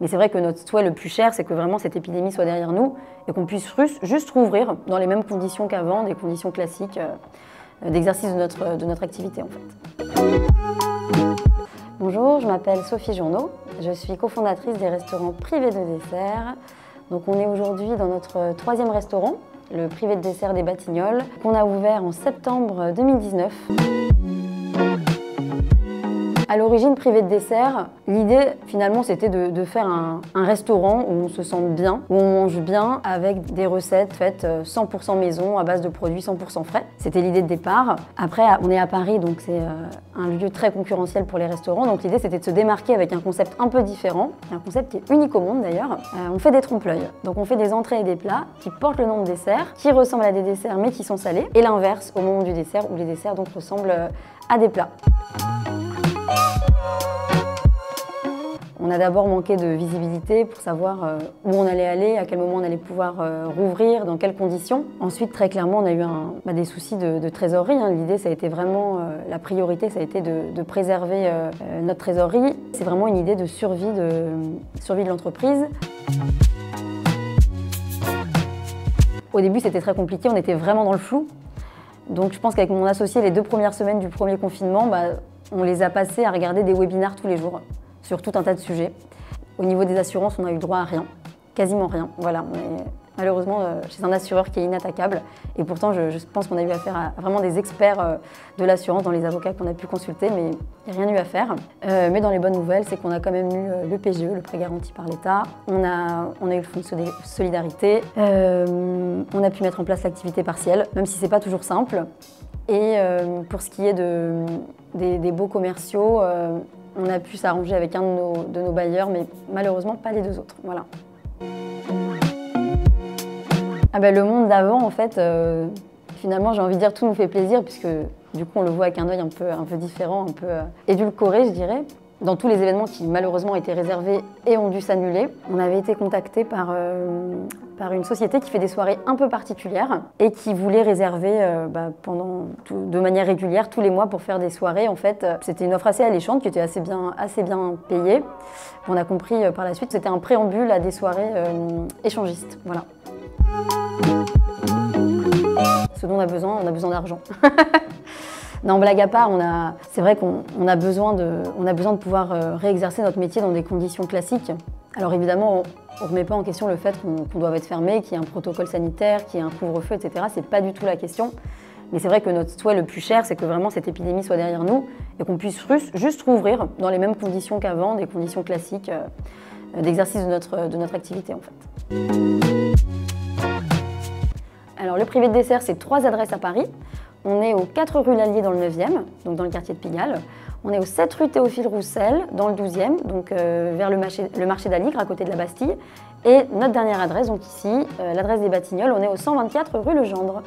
Mais c'est vrai que notre souhait le plus cher, c'est que vraiment cette épidémie soit derrière nous et qu'on puisse juste rouvrir dans les mêmes conditions qu'avant, des conditions classiques d'exercice de notre activité en fait. Bonjour, je m'appelle Sophie Journeau, je suis cofondatrice des restaurants privés de dessert. Donc on est aujourd'hui dans notre 3e restaurant, le Privé de dessert des Batignolles, qu'on a ouvert en septembre 2019. À l'origine, Privé de dessert, l'idée finalement c'était de faire un restaurant où on se sent bien, où on mange bien avec des recettes faites 100% maison à base de produits 100% frais. C'était l'idée de départ. Après, on est à Paris, donc c'est un lieu très concurrentiel pour les restaurants. Donc l'idée c'était de se démarquer avec un concept un peu différent, un concept qui est unique au monde d'ailleurs. On fait des trompe-l'œil. Donc on fait des entrées et des plats qui portent le nom de dessert, qui ressemblent à des desserts mais qui sont salés, et l'inverse au moment du dessert où les desserts donc ressemblent à des plats. On a d'abord manqué de visibilité pour savoir où on allait aller, à quel moment on allait pouvoir rouvrir, dans quelles conditions. Ensuite, très clairement, on a eu des soucis de trésorerie. L'idée, ça a été vraiment, la priorité, ça a été de préserver notre trésorerie. C'est vraiment une idée de survie de l'entreprise. Au début, c'était très compliqué, on était vraiment dans le flou. Donc je pense qu'avec mon associé, les 2 premières semaines du premier confinement, on les a passées à regarder des webinaires tous les jours sur tout un tas de sujets. Au niveau des assurances, on n'a eu droit à rien, quasiment rien. Voilà, on est malheureusement chez un assureur qui est inattaquable. Et pourtant, je pense qu'on a eu affaire à vraiment des experts de l'assurance dans les avocats qu'on a pu consulter, mais il n'y a rien eu à faire. Mais dans les bonnes nouvelles, c'est qu'on a quand même eu le PGE, le prêt garanti par l'État. On a eu le fonds de solidarité. On a pu mettre en place l'activité partielle, même si c'est pas toujours simple. Et pour ce qui est des baux commerciaux, on a pu s'arranger avec un de nos bailleurs, mais malheureusement pas les 2 autres. Voilà. Le monde d'avant, en fait, finalement, j'ai envie de dire tout nous fait plaisir, puisque du coup, on le voit avec un œil un peu différent, un peu édulcoré, je dirais. Dans tous les événements qui malheureusement étaient réservés et ont dû s'annuler, on avait été contacté par une société qui fait des soirées un peu particulières et qui voulait réserver de manière régulière tous les mois pour faire des soirées. En fait, c'était une offre assez alléchante qui était assez bien payée. On a compris par la suite que c'était un préambule à des soirées échangistes. Voilà. Ce dont on a besoin d'argent. Non, blague à part, c'est vrai qu'on a besoin de pouvoir réexercer notre métier dans des conditions classiques. Alors évidemment, on ne remet pas en question le fait qu'on doit être fermé, qu'il y ait un protocole sanitaire, qu'il y ait un couvre-feu, etc. C'est pas du tout la question. Mais c'est vrai que notre souhait le plus cher, c'est que vraiment cette épidémie soit derrière nous et qu'on puisse juste rouvrir dans les mêmes conditions qu'avant, des conditions classiques d'exercice de notre activité en fait. Alors le Privé de dessert, c'est 3 adresses à Paris. On est aux 4 rue Lallier dans le 9e, donc dans le quartier de Pigalle. On est aux 7 rue Théophile Roussel dans le 12e, donc vers le marché d'Aligre, à côté de la Bastille. Et notre dernière adresse, donc ici, l'adresse des Batignolles, on est au 124 rue Legendre.